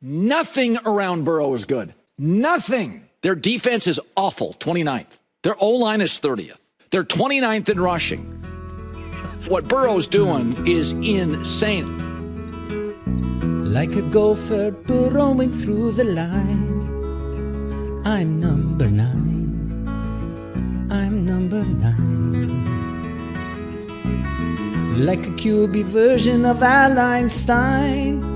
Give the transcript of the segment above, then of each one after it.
Nothing around Burrow is good. Nothing. Their defense is awful, 29th. Their O-line is 30th. They're 29th in rushing. What Burrow's doing is insane. Like a gopher burrowing through the line, I'm number 9. I'm number 9. Like a QB version of Al Einstein,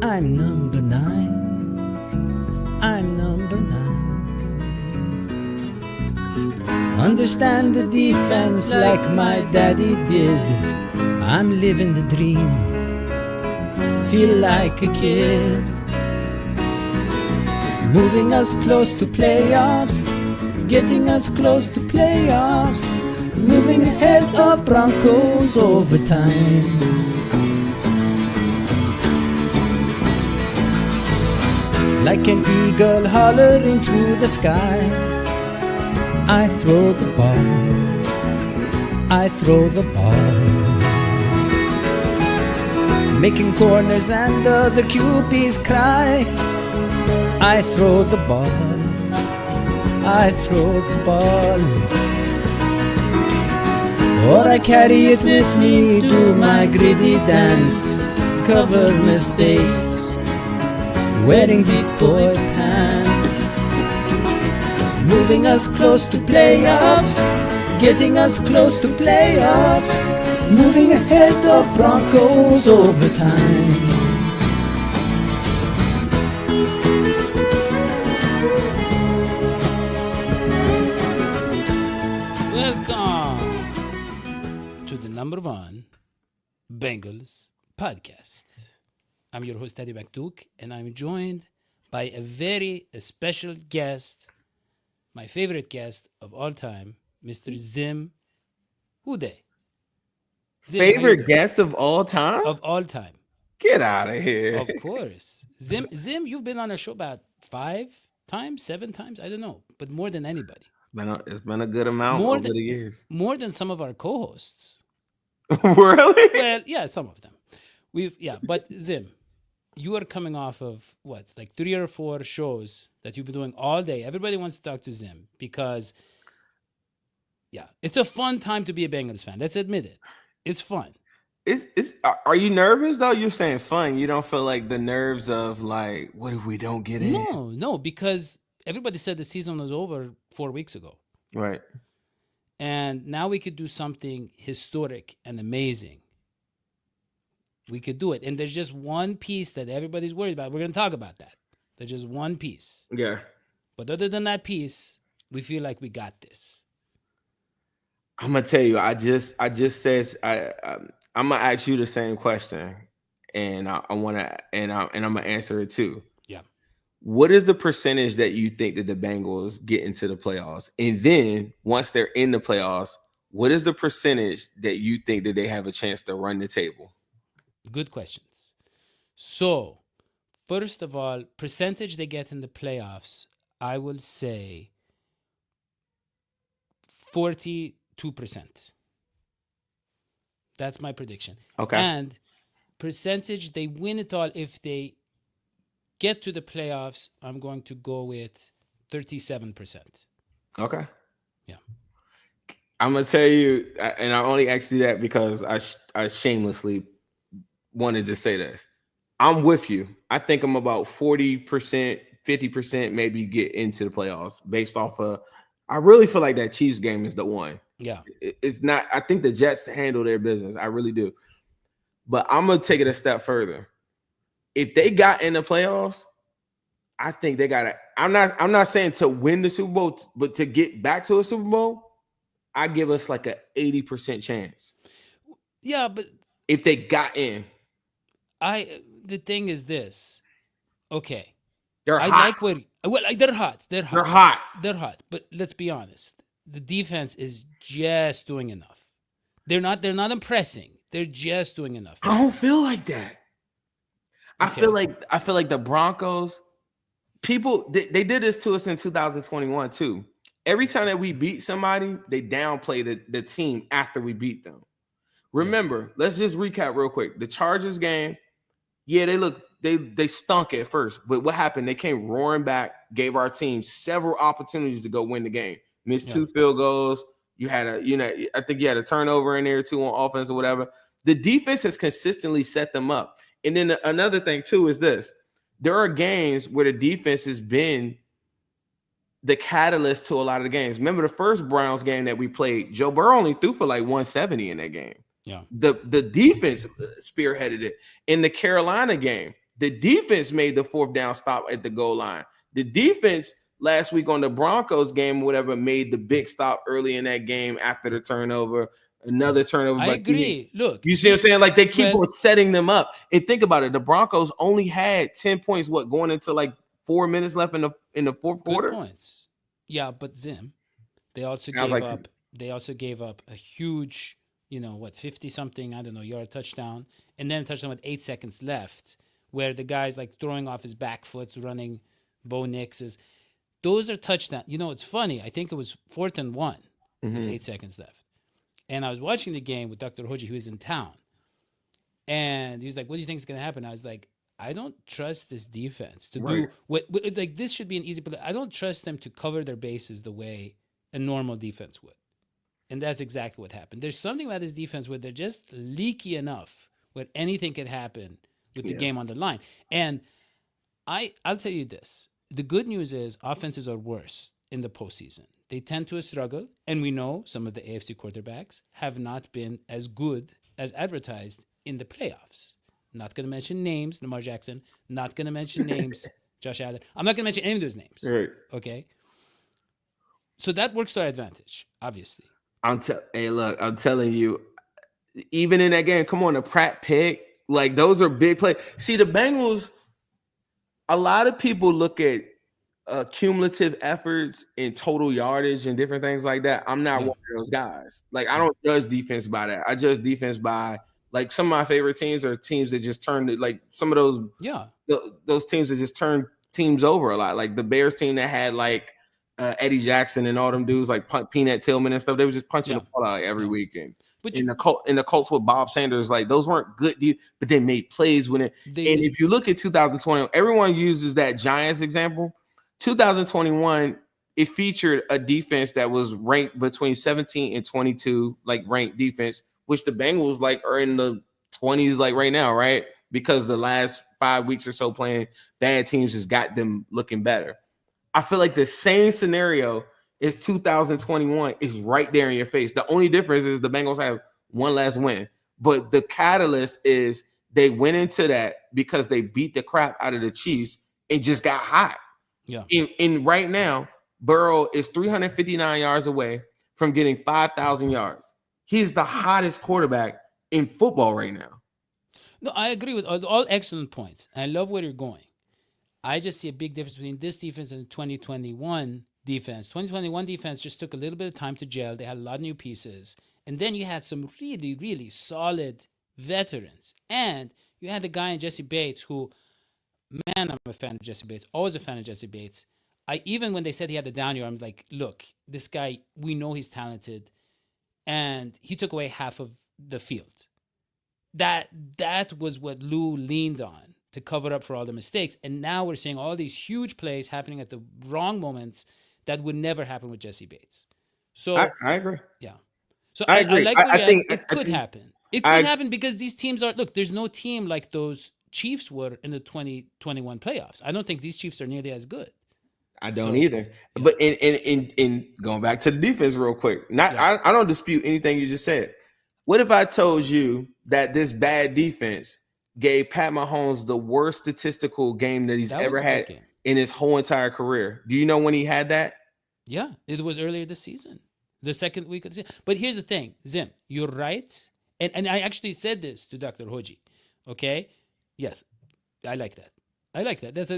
I'm number 9. I'm number 9. Understand the defense like my daddy did. I'm living the dream. Feel like a kid. Moving us close to playoffs. Getting us close to playoffs. Moving ahead of Broncos over time. Like an eagle hollering through the sky, I throw the ball. I throw the ball. Making corners and other QBs cry, I throw the ball. I throw the ball. Or I carry it with me, do my gritty dance, cover mistakes, wearing deep boy pants. Moving us close to playoffs, getting us close to playoffs, moving ahead of Broncos over time. Welcome to the number 1 Bengals podcast. I'm your host, Teddy McDuke, and I'm joined by a very special guest, my favorite guest of all time, Mr. Zim Hude. Zim, Favorite guest of all time? Of all time. Get out of here. Of course. Zim, you've been on our show about 5 times, 7 times, I don't know, but more than anybody. It's been a good amount over the years. More than some of our co-hosts. Really? Well, yeah, some of them. But Zim, you are coming off of what, like 3 or 4 shows that you've been doing all day. Everybody wants to talk to Zim because, it's a fun time to be a Bengals fan. Let's admit it. It's fun. Are you nervous though? You're saying fun. You don't feel like the nerves of like, what if we don't get in? No, because everybody said the season was over 4 weeks ago. Right. And now we could do something historic and amazing. We could do it. And there's just one piece that everybody's worried about. We're going to talk about that. There's just one piece. Yeah. But other than that piece, we feel like we got this. I'm going to tell you, I just said, I'm going to ask you the same question. And I'm going to answer it too. Yeah. What is the percentage that you think that the Bengals get into the playoffs? And then once they're in the playoffs, what is the percentage that you think that they have a chance to run the table? Good questions. So, first of all, percentage they get in the playoffs, I will say 42%. That's my prediction. Okay. And percentage they win it all if they get to the playoffs, I'm going to go with 37%. Okay. Yeah. I'm going to tell you, and I only asked you that because I shamelessly wanted to say this. I'm with you. I think I'm about 40%, 50% maybe get into the playoffs based off of, I really feel like that Chiefs game is the one. Yeah. It's not, I think the Jets handle their business. I really do. But I'm going to take it a step further. If they got in the playoffs, I think they got to, I'm not saying to win the Super Bowl, but to get back to a Super Bowl, I give us like an 80% chance. Yeah, but if they got in. The thing is this. Okay. They're hot. I like they're hot. They're hot. But let's be honest. The defense is just doing enough. They're not impressing. They're just doing enough. I don't feel like that. Okay. I feel like the Broncos, people they did this to us in 2021 too. Every time that we beat somebody, they downplay the team after we beat them. Remember, let's just recap real quick. The Chargers game, yeah, they look they stunk at first, but what happened? They came roaring back, gave our team several opportunities to go win the game. Missed 2 field goals. You had I think you had a turnover in there too on offense or whatever. The defense has consistently set them up. And then another thing too is this: there are games where the defense has been the catalyst to a lot of the games. Remember the first Browns game that we played? Joe Burrow only threw for like 170 in that game. Yeah, the defense spearheaded it. In the Carolina game, the defense made the 4th down stop at the goal line. The defense last week on the Broncos game, or whatever, made the big stop early in that game after the turnover. Another turnover. I agree. Look, you see what I'm saying? Like they keep on setting them up. And think about it. The Broncos only had 10 points. Going into like 4 minutes left in the fourth quarter. Good points. Yeah, but Zim, they also gave up a huge, 50-something, I don't know, yard touchdown, and then a touchdown with 8 seconds left, where the guy's like throwing off his back foot, running Bo Nix's. Those are touchdowns. It's funny. I think it was 4th and 1 with 8 seconds left. And I was watching the game with Dr. Hoji, who was in town. And he's like, what do you think is going to happen? I was like, I don't trust this defense to do what like this should be an easy play. I don't trust them to cover their bases the way a normal defense would. And that's exactly what happened. There's something about this defense where they're just leaky enough where anything could happen with the game on the line. And I'll tell you this. The good news is offenses are worse in the postseason. They tend to struggle, and we know some of the AFC quarterbacks have not been as good as advertised in the playoffs. Not going to mention names, Lamar Jackson. Not going to mention names, Josh Allen. I'm not going to mention any of those names. Right. Okay? So that works to our advantage, obviously. I'm telling you, even in that game, come on, the Pratt pick, like those are big plays. See, the Bengals, a lot of people look at cumulative efforts and total yardage and different things like that. I'm not one of those guys. Like, I don't judge defense by that. I judge defense by, like, some of my favorite teams are teams that just turn – like, some of those teams that just turn teams over a lot. Like, the Bears team that had, like, Eddie Jackson and all them dudes, like Peanut Tillman and stuff, they were just punching the ball out every weekend. But in the Colts with Bob Sanders, like, those weren't good, but they made plays when it. And if you look at 2020, everyone uses that Giants example. 2021, it featured a defense that was ranked between 17 and 22, like ranked defense, which the Bengals like are in the 20s, like right now, right? Because the last 5 weeks or so playing bad teams has got them looking better. I feel like the same scenario is 2021 is right there in your face. The only difference is the Bengals have one last win, but the catalyst is they went into that because they beat the crap out of the Chiefs and just got hot. Yeah. In right now, Burrow is 359 yards away from getting 5,000 yards. He's the hottest quarterback in football right now. No, I agree with all excellent points. I love where you're going. I just see a big difference between this defense and the 2021 defense. 2021 defense just took a little bit of time to gel. They had a lot of new pieces. And then you had some really, really solid veterans. And you had the guy in Jesse Bates who, man, I'm a fan of Jesse Bates. Always a fan of Jesse Bates. Even when they said he had the down year, I'm like, look, this guy, we know he's talented. And he took away half of the field. That was what Lou leaned on to cover up for all the mistakes. And now we're seeing all these huge plays happening at the wrong moments that would never happen with Jesse Bates. So I agree. Yeah. So I agree. I think it could happen. It could happen because these teams are, look, there's no team like those Chiefs were in the 2021 playoffs. I don't think these Chiefs are nearly as good. I don't either. Yeah. But in going back to the defense real quick, I don't dispute anything you just said. What if I told you that this bad defense gave Pat Mahomes the worst statistical game that he's ever had in his whole entire career? Do you know when he had that? Yeah, it was earlier this season, the second week of the season. But here's the thing, Zim, you're right. And I actually said this to Dr. Hoji, okay? Yes, I like that.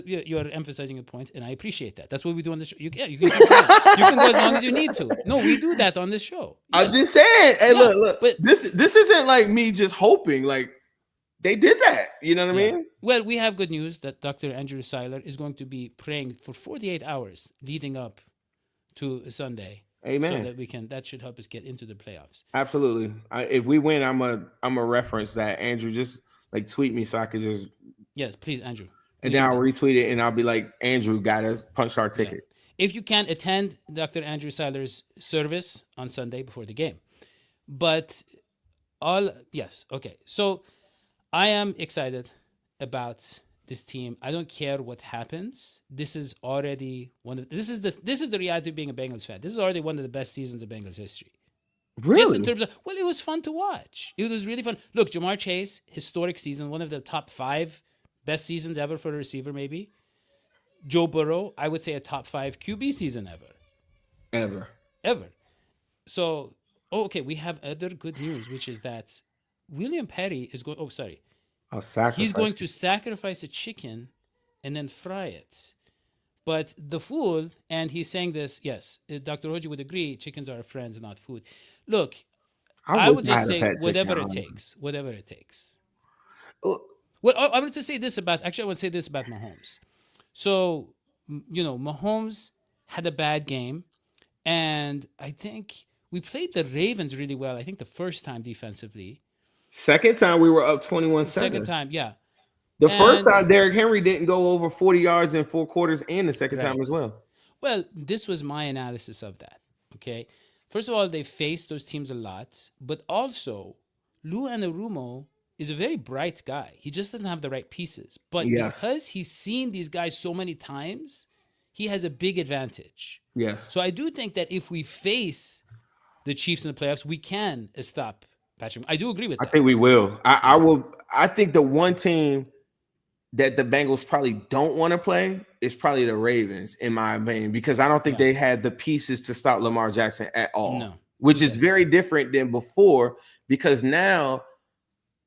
You're emphasizing a point, and I appreciate that. That's what we do on the show. You can go as long as you need to. No, we do that on this show. Yeah. I'm just saying. Hey, look. But this isn't like me just hoping. Like, they did that. You know what I mean? Well, we have good news that Dr. Andrew Seiler is going to be praying for 48 hours leading up to Sunday. Amen. So that that should help us get into the playoffs. Absolutely. If we win, I'm a reference that. Andrew, just like tweet me so I could just Yes, please, Andrew. And then I'll retweet it and I'll be like, Andrew got us punched our ticket. Yeah. If you can attend Dr. Andrew Seiler's service on Sunday before the game. But yes, okay. So I am excited about this team. I don't care what happens. This is already this is the reality of being a Bengals fan. This is already one of the best seasons of Bengals history. Really? Just in terms of, well, it was fun to watch. It was really fun. Look, Jamar Chase, historic season, one of the top 5 best seasons ever for a receiver, maybe. Joe Burrow, I would say a top 5 QB season ever. Ever. So, okay, we have other good news, which is that William Petty is going, he's going to sacrifice a chicken and then fry it. But the fool, and he's saying this, yes, Dr. Hoji would agree, chickens are friends, not food. Look, I would just say whatever it takes. Whatever it takes. Well, I want to say this about Mahomes. So, Mahomes had a bad game, and I think we played the Ravens really well, I think the first time defensively. Second time we were up 21-7. Second time, yeah. The first time, Derrick Henry didn't go over 40 yards in 4 quarters, and the second time as well. Well, this was my analysis of that, okay? First of all, they faced those teams a lot, but also Lou Anarumo is a very bright guy. He just doesn't have the right pieces. But because he's seen these guys so many times, he has a big advantage. Yes. So I do think that if we face the Chiefs in the playoffs, we can stop Patrick. I do agree with that. I think we will. I will. I think the one team that the Bengals probably don't want to play is probably the Ravens, in my opinion, because I don't think they had the pieces to stop Lamar Jackson at all. No. Which is very different than before, because now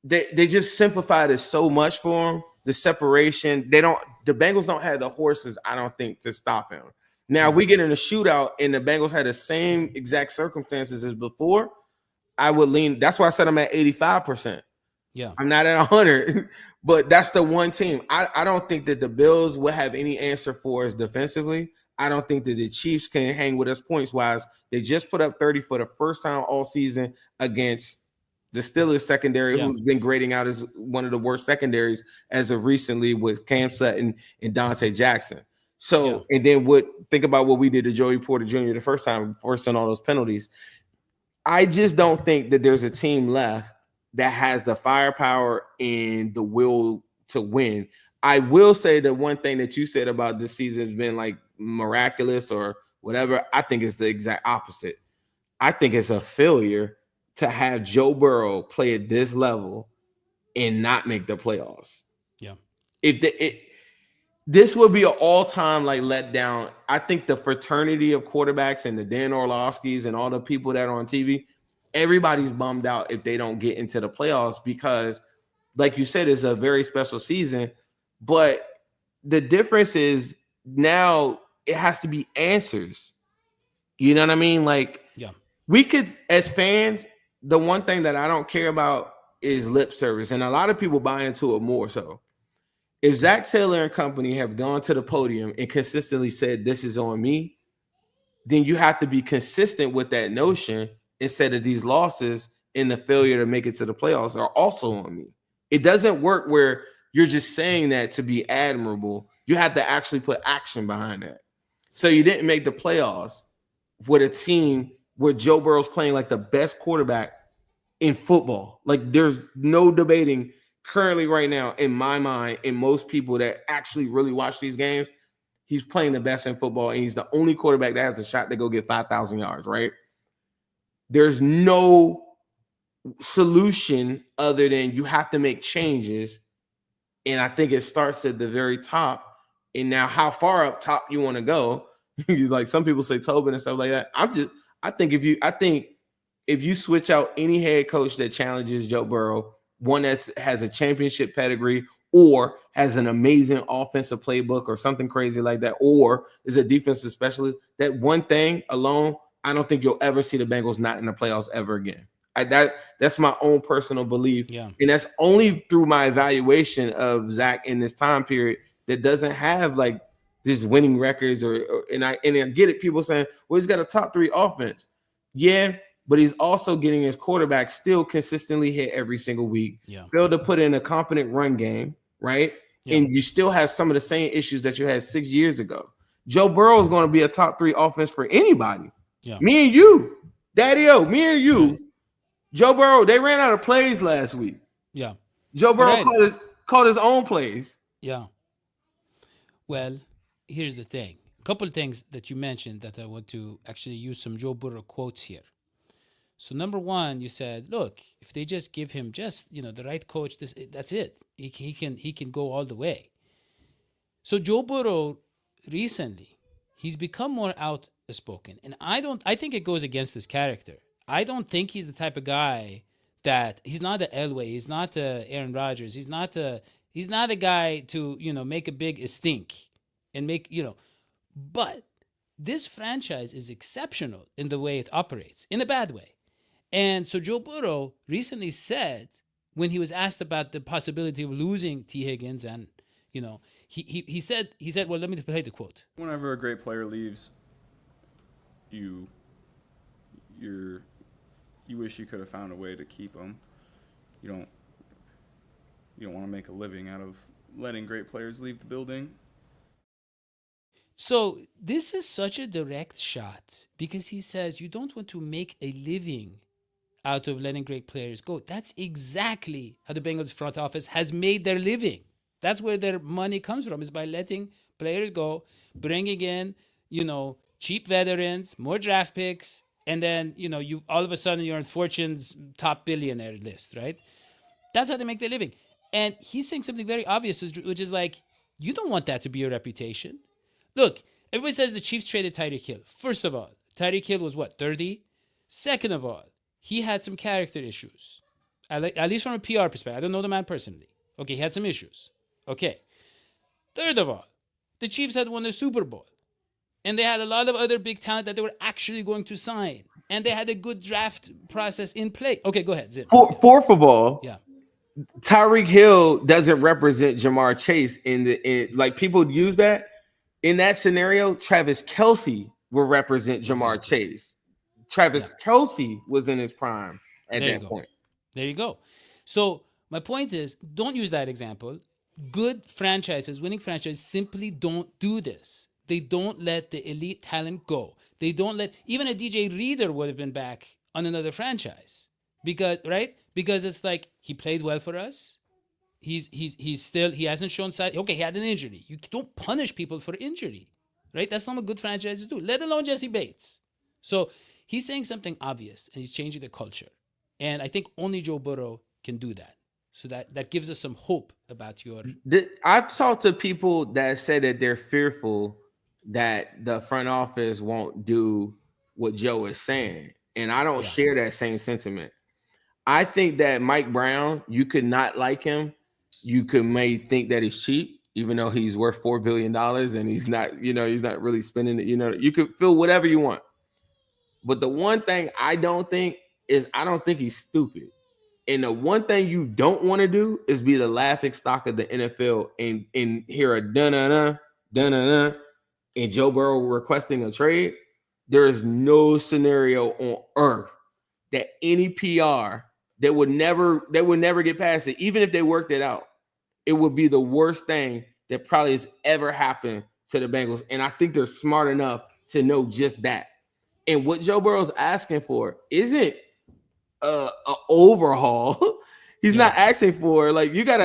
they just simplified it so much for him. The separation, the Bengals don't have the horses, I don't think, to stop him. Now, we get in a shootout and the Bengals had the same exact circumstances as before, I would lean. That's why I said I'm at 85%. Yeah. I'm not at 100, but that's the one team. I don't think that the Bills will have any answer for us defensively. I don't think that the Chiefs can hang with us points-wise. They just put up 30 for the first time all season against the Steelers secondary, who's been grading out as one of the worst secondaries as of recently with Cam Sutton and Dante Jackson. So, and then think about what we did to Joey Porter Jr. the first time, forcing all those penalties. I just don't think that there's a team left that has the firepower and the will to win. I will say the one thing that you said about this season has been like miraculous or whatever. I think it's the exact opposite. I think it's a failure to have Joe Burrow play at this level and not make the playoffs. Yeah. This would be an all-time like letdown. I think the fraternity of quarterbacks and the Dan Orlovskis and all the people that are on TV, everybody's bummed out if they don't get into the playoffs because, like you said, it's a very special season. But the difference is now it has to be answers. You know what I mean? Like, we could, as fans, the one thing that I don't care about is lip service. And a lot of people buy into it more so. If Zach Taylor and company have gone to the podium and consistently said, this is on me, then you have to be consistent with that notion instead of these losses and the failure to make it to the playoffs are also on me. It doesn't work where you're just saying that to be admirable. You have to actually put action behind that. So you didn't make the playoffs with a team where Joe Burrow's playing like the best quarterback in football. Like there's no debating currently right now in my mind and most people that actually really watch these games, he's playing the best in football and he's the only quarterback that has a shot to go get 5,000 yards, right? There's no solution other than you have to make changes. And I think it starts at the very top. And now how far up top you want to go? Like some people say Tobin and stuff like that. I think if you switch out any head coach that challenges Joe Burrow, one that has a championship pedigree or has an amazing offensive playbook or something crazy like that, or is a defensive specialist, that one thing alone, I don't think you'll ever see the Bengals not in the playoffs ever again. That's my own personal belief. Yeah. And that's only through my evaluation of Zach in this time period that doesn't have like this winning records and I get it. People saying, well, he's got a top 3 offense. Yeah. But he's also getting his quarterback still consistently hit every single week. Yeah. Failed to put in a competent run game, right? and you still have some of the same issues that you had 6 years ago. Joe Burrow is going to be a top 3 offense for anybody. Yeah. Me and you, Daddy-O, me and you. Right. Joe Burrow, they ran out of plays last week. Yeah. Joe Burrow called his own plays. Yeah. Well, here's the thing. A couple of things that you mentioned that I want to actually use some Joe Burrow quotes here. So number one, you said, look, if they just give him just, the right coach, that's it. He can go all the way. So Joe Burrow recently, he's become more outspoken. And I think it goes against his character. I don't think he's the type of guy that he's not a Elway, he's not a Aaron Rodgers, he's not a guy to, make a big stink and make, but this franchise is exceptional in the way it operates, in a bad way. And so Joe Burrow recently said, when he was asked about the possibility of losing Tee Higgins, and he said, well, let me play the quote. Whenever a great player leaves, you wish you could have found a way to keep him. You don't want to make a living out of letting great players leave the building. So this is such a direct shot because he says you don't want to make a living out of letting great players go. That's exactly how the Bengals front office has made their living. That's where their money comes from, is by letting players go, bringing in, cheap veterans, more draft picks, and then, you all of a sudden you're on Fortune's top billionaire list, right? That's how they make their living. And he's saying something very obvious, which is like, you don't want that to be your reputation. Look, everybody says the Chiefs traded Tyreek Hill. First of all, Tyreek Hill was 30? Second of all, he had some character issues, at least from a PR perspective. I don't know the man personally. Okay, he had some issues. Okay. Third of all, the Chiefs had won the Super Bowl. And they had a lot of other big talent that they were actually going to sign. And they had a good draft process in play. Okay, go ahead, Zim. Fourth of all, yeah, Tyreek Hill doesn't represent Jamar Chase in like people use that. In that scenario, Travis Kelce will represent Jamar Chase. Travis Kelce was in his prime at that point. There you go. So my point is, don't use that example. Good franchises, winning franchises, simply don't do this. They don't let the elite talent go. They don't let, even a DJ Reader would have been back on another franchise because it's like, he played well for us. He hasn't shown signs. Okay, he had an injury. You don't punish people for injury, right? That's not what good franchises do, let alone Jesse Bates. So he's saying something obvious and he's changing the culture. And I think only Joe Burrow can do that. So that gives us some hope about your... I've talked to people that say that they're fearful that the front office won't do what Joe is saying. And I don't share that same sentiment. I think that Mike Brown, you could not like him. You may think that he's cheap, even though he's worth $4 billion and he's not, he's not really spending it. You could feel whatever you want. But the one thing I don't think he's stupid. And the one thing you don't want to do is be the laughing stock of the NFL and hear a dun-dun-dun, and Joe Burrow requesting a trade. There is no scenario on earth that any PR that would never get past it, even if they worked it out. It would be the worst thing that probably has ever happened to the Bengals. And I think they're smart enough to know just that. And what Joe Burrow's asking for isn't an overhaul. He's not asking for, like, you gotta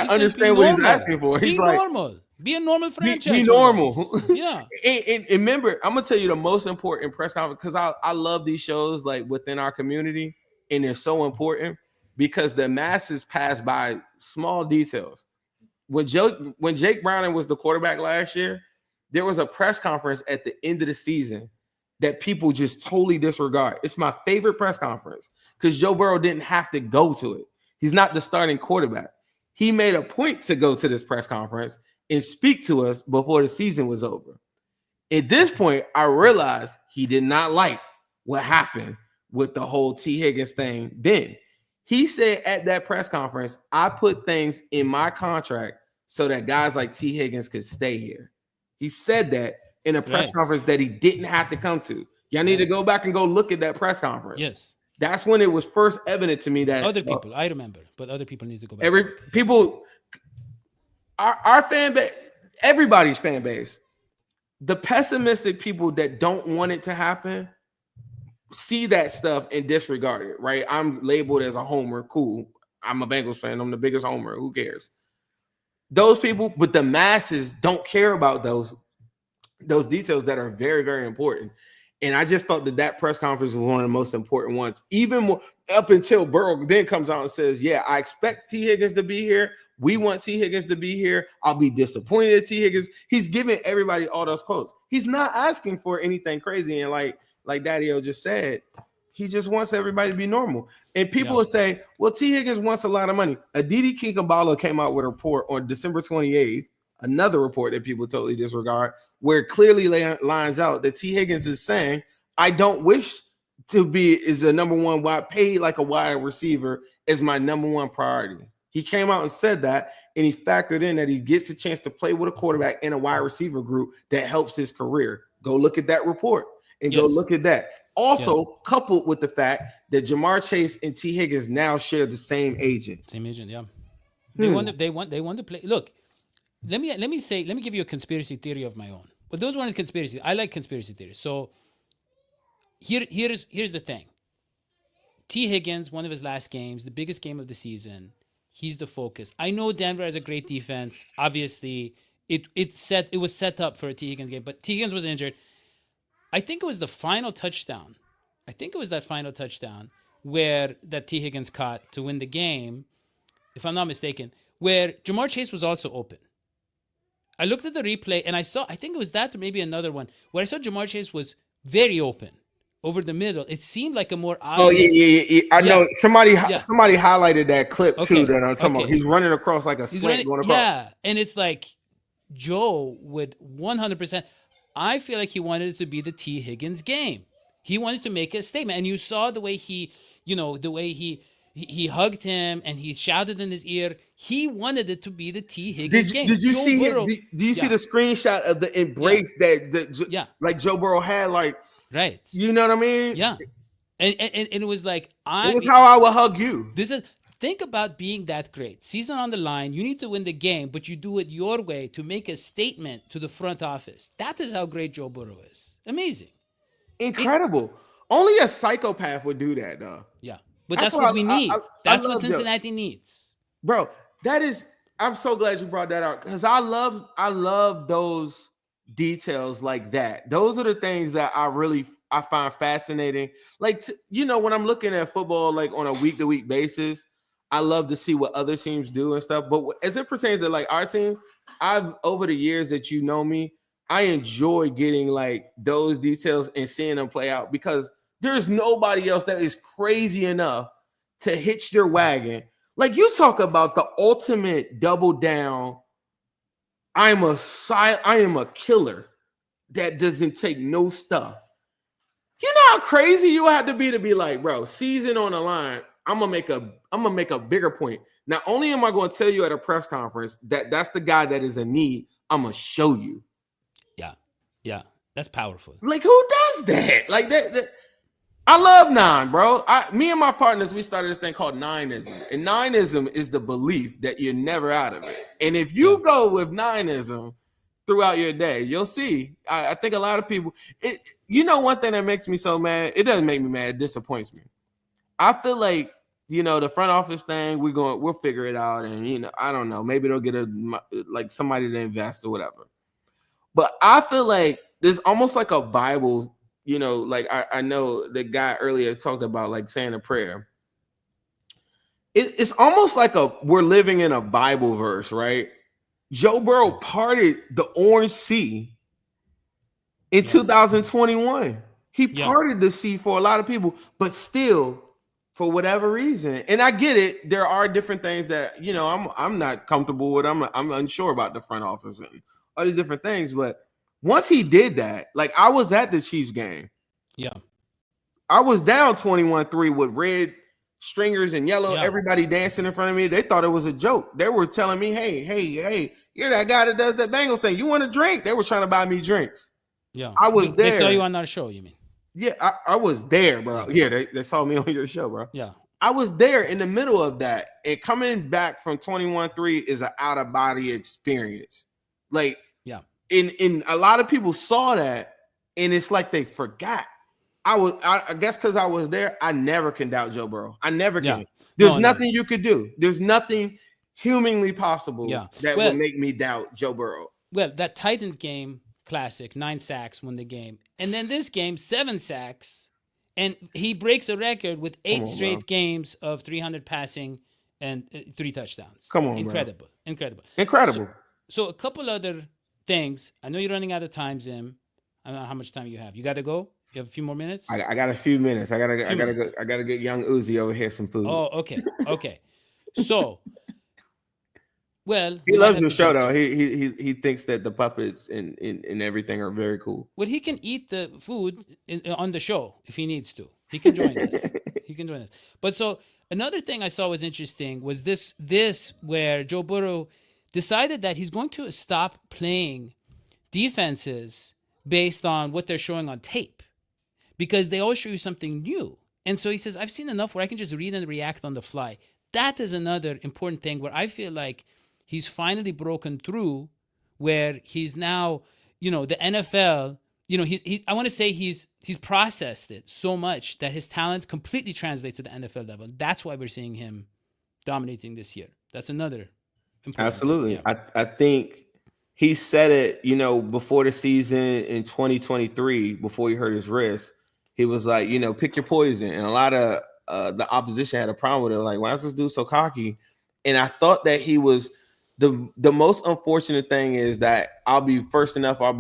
understand what he's asking for. He's like, normal. Be a normal franchise. Be normal. Yeah. and remember, I'm gonna tell you the most important press conference, because I love these shows like within our community, and they're so important because the masses pass by small details. When Jake Browning was the quarterback last year, there was a press conference at the end of the season that people just totally disregard. It's my favorite press conference because Joe Burrow didn't have to go to it. He's not the starting quarterback. He made a point to go to this press conference and speak to us before the season was over. At this point, I realized he did not like what happened with the whole Tee Higgins thing. Then he said at that press conference, I put things in my contract so that guys like Tee Higgins could stay here. He said that in a press conference that he didn't have to come to. Y'all need to go back and go look at that press conference. Yes. That's when it was first evident to me that other people, I remember, but other people need to go back. our fan base, everybody's fan base, the pessimistic people that don't want it to happen see that stuff and disregard it, right? I'm labeled as a homer. Cool. I'm a Bengals fan. I'm the biggest homer. Who cares? Those people, but the masses don't care about those details that are very, very important. And I just thought that press conference was one of the most important ones, even more up until Burrow then comes out and says, yeah, I expect T. Higgins to be here. We want T. Higgins to be here. I'll be disappointed at T. Higgins. He's giving everybody all those quotes. He's not asking for anything crazy. And like Daddy-O just said, he just wants everybody to be normal. And people will say, well, T. Higgins wants a lot of money. Aditi Kinkabala came out with a report on December 28th, another report that people totally disregard, where it clearly lines out that T. Higgins is saying, I don't wish to be is a number one paid like a wide receiver is my number one priority. He came out and said that, and he factored in that he gets a chance to play with a quarterback in a wide receiver group that helps his career. Go look at that report and go look at that. Also, coupled with the fact that Jamar Chase and T. Higgins now share the same agent. Same agent, yeah. They want to play. Look, let me give you a conspiracy theory of my own. But those weren't conspiracy. I like conspiracy theories. So here's the thing. T. Higgins, one of his last games, the biggest game of the season. He's the focus. I know Denver has a great defense. Obviously, it was set up for a T. Higgins game, but T. Higgins was injured. I think it was the final touchdown. I think it was that final touchdown where that T. Higgins caught to win the game, if I'm not mistaken, where Jamar Chase was also open. I looked at the replay and I think it was that or maybe another one, where I saw Jamar Chase was very open over the middle. It seemed like a more obvious. Oh, yeah. I know. Somebody highlighted that clip too that I'm talking about. He's running across like a slant going across. Yeah, and it's like Joe would 100%. I feel like he wanted it to be the T. Higgins game. He wanted to make a statement. And you saw the way he hugged him and he shouted in his ear. He wanted it to be the T. Higgins game. Did you see Burrow, did you see the screenshot of the embrace that like Joe Burrow had? Like, right. You know what I mean? Yeah. And it was like, it was how I would hug you. Think about being that great. Season on the line, you need to win the game, but you do it your way to make a statement to the front office. That is how great Joe Burrow is. Amazing. Incredible. Only a psychopath would do that, though. Yeah. But that's what we need. That's what Cincinnati needs. Bro, I'm so glad you brought that out because I love those details like that. Those are the things that I find fascinating. Like, when I'm looking at football, like on a week-to-week basis, I love to see what other teams do and stuff. But as it pertains to like our team, over the years that you know me, I enjoy getting like those details and seeing them play out because there's nobody else that is crazy enough to hitch their wagon. Like you talk about the ultimate double down. I am a killer that doesn't take no stuff. You know how crazy you have to be like, bro, season on the line. I'm gonna make a bigger point. Not only am I going to tell you at a press conference that that's the guy that is in need, I'm gonna show you. Yeah, that's powerful. Like who does that? Like that I love nine, bro. Me and my partners, we started this thing called nineism. And nineism is the belief that you're never out of it. And if you go with nineism throughout your day, you'll see. I think a lot of people, one thing that makes me so mad, it doesn't make me mad, it disappoints me. I feel like, the front office thing, we'll figure it out. And, I don't know, maybe they'll get somebody to invest or whatever. But I feel like there's almost like a Bible. I know the guy earlier talked about like saying a prayer. It's almost like we're living in a Bible verse, right? Joe Burrow parted the Orange Sea in 2021. He parted the sea for a lot of people, but still, for whatever reason, and I get it, there are different things that I'm not comfortable with. I'm unsure about the front office and all these different things, but. Once he did that, like I was at the Chiefs game. Yeah. I was down 21-3 with red stringers and yellow, everybody dancing in front of me. They thought it was a joke. They were telling me, hey, you're that guy that does that Bengals thing. You want a drink? They were trying to buy me drinks. Yeah. I was there. They saw you on our show, you mean? Yeah, I was there, bro. Yeah, they saw me on your show, bro. Yeah. I was there in the middle of that, and coming back from 21-3 is an out of body experience. Like, Yeah. In a lot of people saw that, and it's like they forgot. I guess because I was there, I never can doubt Joe Burrow. I never can. Yeah. There's nothing you could do. There's nothing humanly possible that Well, will make me doubt Joe Burrow. Well, that Titans game, classic, 9 sacks, won the game. And then this game, 7 sacks. And he breaks a record with 8 straight games of 300 passing and 3 touchdowns. Come on, Incredible. bro. Incredible. So a couple other things. I know you're running out of time, Zim. I don't know how much time you have. You got to go? You have a few more minutes? I got a few minutes. I gotta get young Uzi over here some food. Oh, okay. So, well, he loves the show though. He thinks that the puppets and everything are very cool. Well, he can eat the food on the show if he needs to. He can join us. But so another thing I saw was interesting was this where Joe Burrow decided that he's going to stop playing defenses based on what they're showing on tape, because they always show you something new. And so he says, I've seen enough where I can just read and react on the fly. That is another important thing where I feel like he's finally broken through, where he's now, the NFL, I want to say he's processed it so much that his talent completely translates to the NFL level. That's why we're seeing him dominating this year. That's another important Absolutely. thing. Yeah. I think he said it, before the season in 2023, before he hurt his wrist. He was like, pick your poison. And a lot of the opposition had a problem with it. Like, why is this dude so cocky? And I thought that he was the most unfortunate thing is that I'll be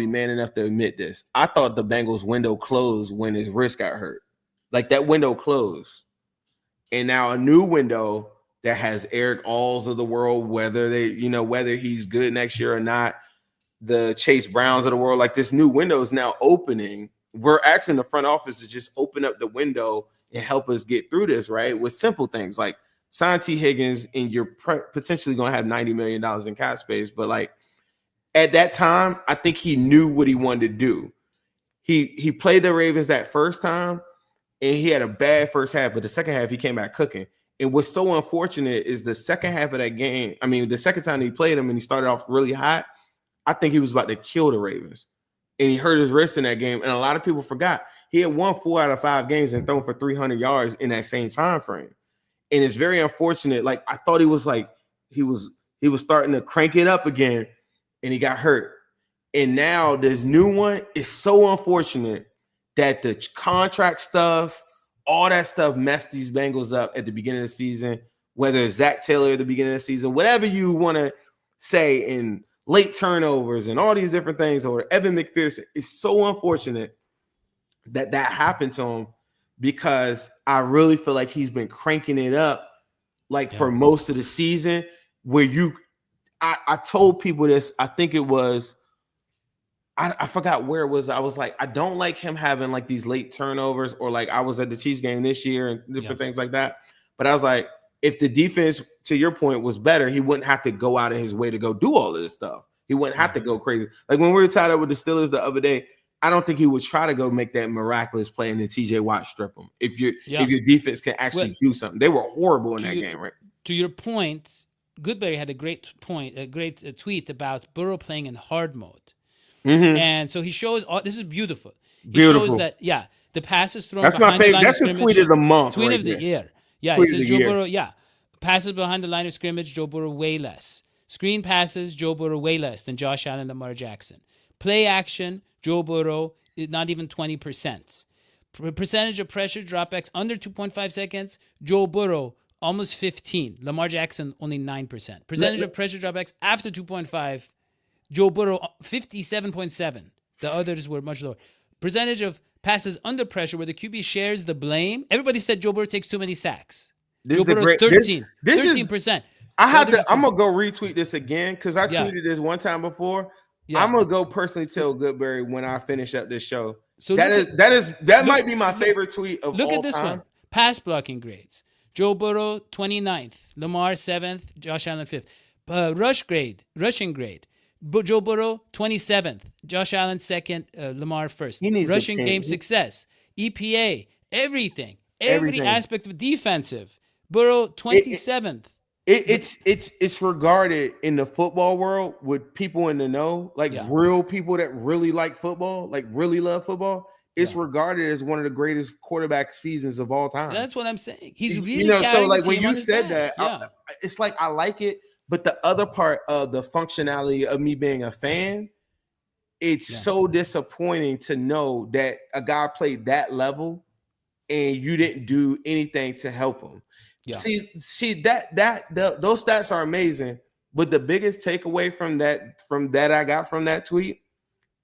man enough to admit this. I thought the Bengals window closed when his wrist got hurt. Like, that window closed. And now a new window that has Eric Alls of the world, whether he's good next year or not, the Chase Browns of the world, like, this new window is now opening. We're asking the front office to just open up the window and help us get through this, right? With simple things like sign Tee Higgins, and you're potentially going to have $90 million in cap space. But, like, at that time, I think he knew what he wanted to do. He played the Ravens that first time, and he had a bad first half, but the second half he came back cooking. And what's so unfortunate is the second half of that game, the second time he played him and he started off really hot, I think he was about to kill the Ravens. And he hurt his wrist in that game. And a lot of people forgot he had won 4 out of 5 games and thrown for 300 yards in that same time frame. And it's very unfortunate. Like, I thought he was starting to crank it up again, and he got hurt. And now this new one is so unfortunate that the contract stuff, all that stuff messed these Bengals up at the beginning of the season, whether it's Zach Taylor at the beginning of the season, whatever you want to say, in late turnovers and all these different things, or Evan McPherson. It's so unfortunate that happened to him, because I really feel like he's been cranking it up for most of the season, where I told people this, I think it was, I forgot where it was. I was like, I don't like him having like these late turnovers, or like I was at the Chiefs game this year and different things like that. But I was like, if the defense, to your point, was better, he wouldn't have to go out of his way to go do all of this stuff. He wouldn't have to go crazy. Like when we were tied up with the Steelers the other day, I don't think he would try to go make that miraculous play and then TJ Watt strip him. If your defense can actually do something. They were horrible in that game, right? To your point, Goodberry had a great tweet about Burrow playing in hard mode. Mm-hmm. And so he shows, this is beautiful. He shows that, the passes thrown behind the line of scrimmage. That's my favorite. That's the tweet of the month. Tweet of the year. Yeah, it says Joe Burrow, passes behind the line of scrimmage, Joe Burrow way less. Screen passes, Joe Burrow way less than Josh Allen and Lamar Jackson. Play action, Joe Burrow, not even 20%. Percentage of pressure dropbacks under 2.5 seconds, Joe Burrow almost 15. Lamar Jackson only 9%. Percentage of pressure dropbacks after 2.5, Joe Burrow 57.7. The others were much lower. Percentage of passes under pressure where the QB shares the blame. Everybody said Joe Burrow takes too many sacks. Joe Burrow 13. 13%. I'm gonna go retweet this again, because I tweeted this one time before. Yeah. I'm gonna go personally tell Goodberry when I finish up this show. So that might be my favorite tweet of all time. Look at this one. Pass blocking grades. Joe Burrow 29th, Lamar 7th, Josh Allen 5th. Rushing grade. Joe Burrow 27th, Josh Allen 2nd, Lamar 1st. Rushing game success, EPA, everything. Every aspect of defensive. Burrow 27th. It's regarded in the football world with people in the know, like real people that really like football, like really love football. It's regarded as one of the greatest quarterback seasons of all time. That's what I'm saying. He's really you know, so carrying like the team when you on his said back. that, it's like I like it, but the other part of the functionality of me being a fan, it's so disappointing to know that a guy played that level and you didn't do anything to help him. Yeah. See those stats are amazing, but the biggest takeaway from that I got from that tweet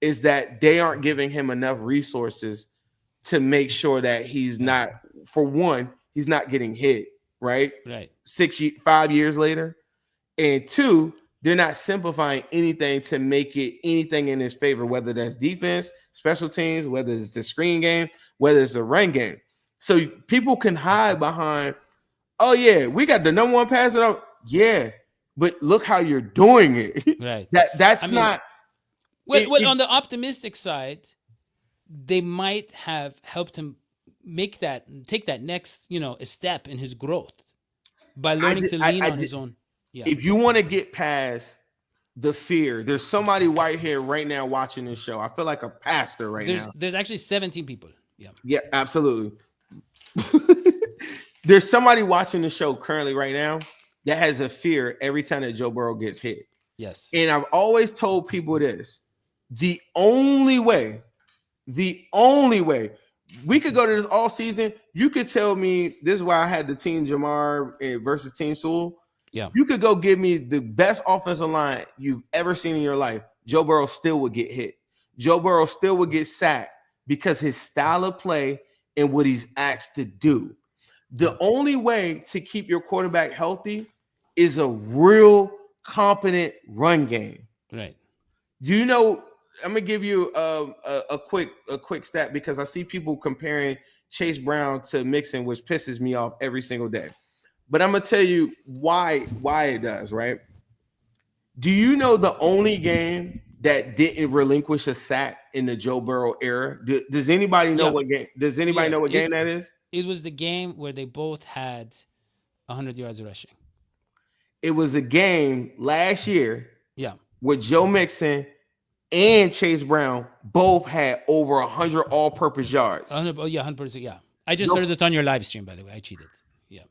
is that they aren't giving him enough resources to make sure that he's not, for one, he's not getting hit, right? 5 years later. And two, they're not simplifying anything to make it anything in his favor, whether that's defense, special teams, whether it's the screen game, whether it's the run game. So people can hide behind, oh yeah, we got the number one passer out. Yeah, but look how you're doing it. Right. That's not. Well, on the optimistic side, they might have helped him take that next, a step in his growth by learning to lean on his own. Yeah. If you want to get past the fear, there's somebody right here right now watching this show. I feel like a pastor now. There's actually 17 people. Yeah. Yeah, absolutely. There's somebody watching the show currently right now that has a fear every time that Joe Burrow gets hit. Yes. And I've always told people this. The only way we could go to this all season, you could tell me this is why I had the Team Jamar versus Team Sewell. Yeah. You could go give me the best offensive line you've ever seen in your life. Joe Burrow still would get hit. Joe Burrow still would get sacked because his style of play and what he's asked to do. The only way to keep your quarterback healthy is a real competent run game. Right. You know, I'm gonna give you a quick stat because I see people comparing Chase Brown to Mixon, which pisses me off every single day. But I'm gonna tell you why it does, right? Do you know the only game that didn't relinquish a sack in the Joe Burrow era? Does anybody know what game? Does anybody know what game that is? It was the game where they both had 100 yards rushing. It was a game last year. Yeah. Where Joe Mixon and Chase Brown both had over 100 all-purpose yards. 100%. Yeah. I just heard it on your live stream, by the way. I cheated. Yeah.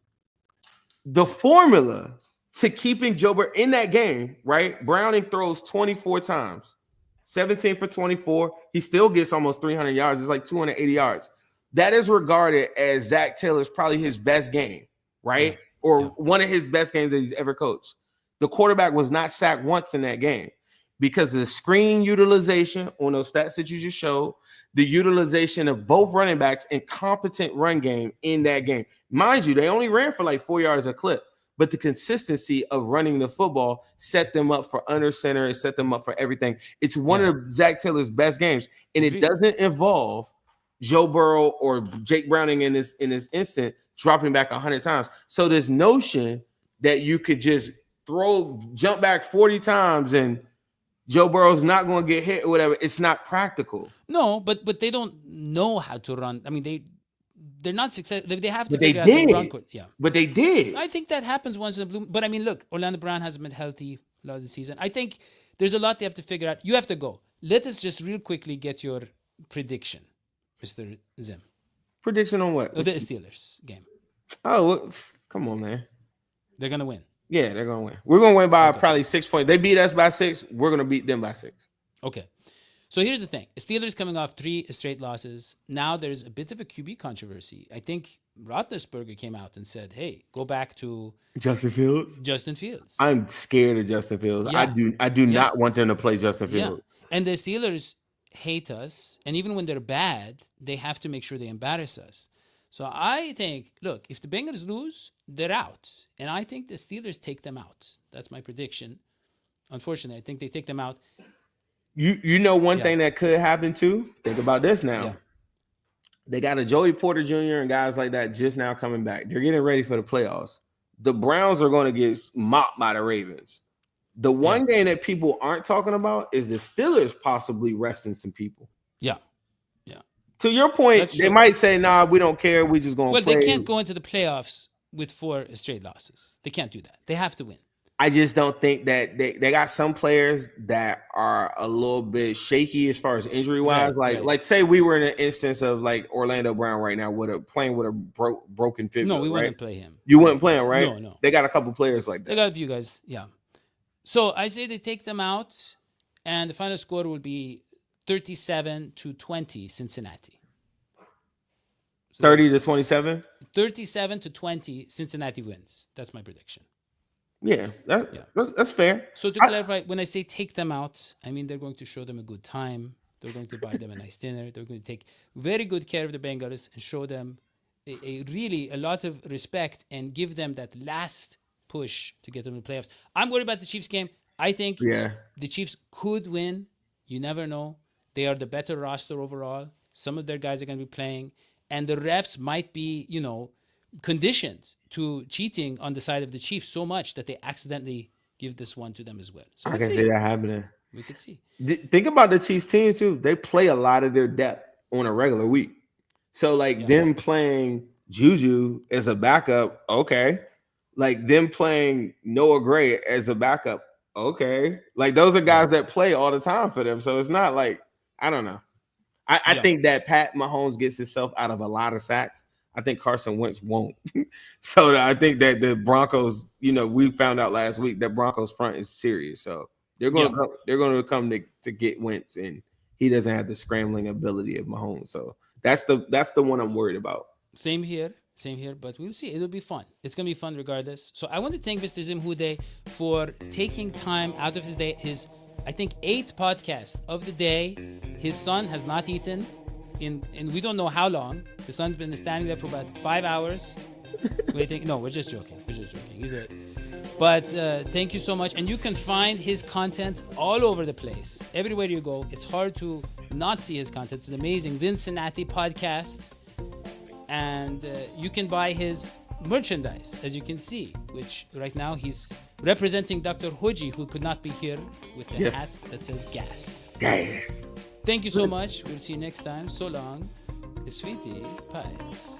The formula to keeping Joe Burrow in that game, right? Browning throws 24 times, 17 for 24. He still gets almost 300 yards. It's like 280 yards. That is regarded as Zach Taylor's probably his best game, right? Or one of his best games that he's ever coached. The quarterback was not sacked once in that game because of the screen utilization on those stats that you just showed, the utilization of both running backs and competent run game in that game. Mind you, they only ran for like 4 yards a clip, but the consistency of running the football set them up for under center. It set them up for everything. It's one of Zach Taylor's best games, and it doesn't involve Joe Burrow or Jake Browning in this instant dropping back 100 times. So this notion that you could just jump back 40 times and Joe Burrow's not going to get hit or whatever, it's not practical. No, but they don't know how to run. I mean, they're not successful. They have to figure out the run code. Yeah. But they did. I think that happens once in a blue. But I mean, look, Orlando Brown hasn't been healthy a lot of the season. I think there's a lot they have to figure out. You have to go. Let us just real quickly get your prediction, Mr. Zim. Prediction on what? The Steelers game. Oh, well, come on, man. They're going to win. Yeah, they're going to win. We're going to win by probably 6 points. They beat us by 6. We're going to beat them by 6. Okay. So here's the thing. Steelers coming off 3 straight losses. Now there's a bit of a QB controversy. I think Roethlisberger came out and said, hey, go back to Justin Fields. I'm scared of Justin Fields. Yeah. I do not want them to play Justin Fields. Yeah. And the Steelers hate us. And even when they're bad, they have to make sure they embarrass us. So I think, look, if the Bengals lose, they're out. And I think the Steelers take them out. That's my prediction. Unfortunately, I think they take them out. You know one thing that could happen too? Think about this now. Yeah. They got a Joey Porter Jr. and guys like that just now coming back. They're getting ready for the playoffs. The Browns are going to get mopped by the Ravens. The one game that people aren't talking about is the Steelers possibly resting some people. Yeah. To your point, they might say, nah, we don't care. We just going to play. Well, they can't go into the playoffs with 4 straight losses. They can't do that. They have to win. I just don't think that they got some players that are a little bit shaky as far as injury wise. Like say we were in an instance of like Orlando Brown right now playing with a broken fibula. No, we right? wouldn't play him. You wouldn't play him, right? No. They got a couple players like that. They got a few guys, yeah. So I say they take them out, and the final score will be 37-20 Cincinnati. So 30-27. 37-20 Cincinnati wins. That's my prediction. Yeah, that's fair. So to clarify, when I say take them out, I mean they're going to show them a good time. They're going to buy them a nice dinner. They're going to take very good care of the Bengals and show them a lot of respect and give them that last push to get them to the playoffs. I'm worried about the Chiefs game. I think the Chiefs could win. You never know. They are the better roster overall. Some of their guys are going to be playing. And the refs might be, conditioned to cheating on the side of the Chiefs so much that they accidentally give this one to them as well. So I can see that happening. We could see. Think about the Chiefs team too. They play a lot of their depth on a regular week. So them playing Juju as a backup, okay. Like them playing Noah Gray as a backup, okay. Like those are guys that play all the time for them. So it's not like, I don't know. I think that Pat Mahomes gets himself out of a lot of sacks. I think Carson Wentz won't. So I think that the Broncos, we found out last week that Broncos front is serious. So they're going to come to get Wentz, and he doesn't have the scrambling ability of Mahomes. So that's the one I'm worried about. Same here, but we'll see. It'll be fun. It's going to be fun regardless. So I want to thank Mr. Zimhude for taking time out of his day, his, I think, 8th podcast of the day. His son has not eaten in we don't know how long. The son's been standing there for about 5 hours waiting. No, we're just joking. But thank you so much. And you can find his content all over the place. Everywhere you go. It's hard to not see his content. It's an amazing Cincinnati podcast. And you can buy his merchandise, as you can see, which right now he's representing Dr. Hoji, who could not be here, with the hat that says gas. Gas. Thank you so much. We'll see you next time. So long. Sweetie Pies.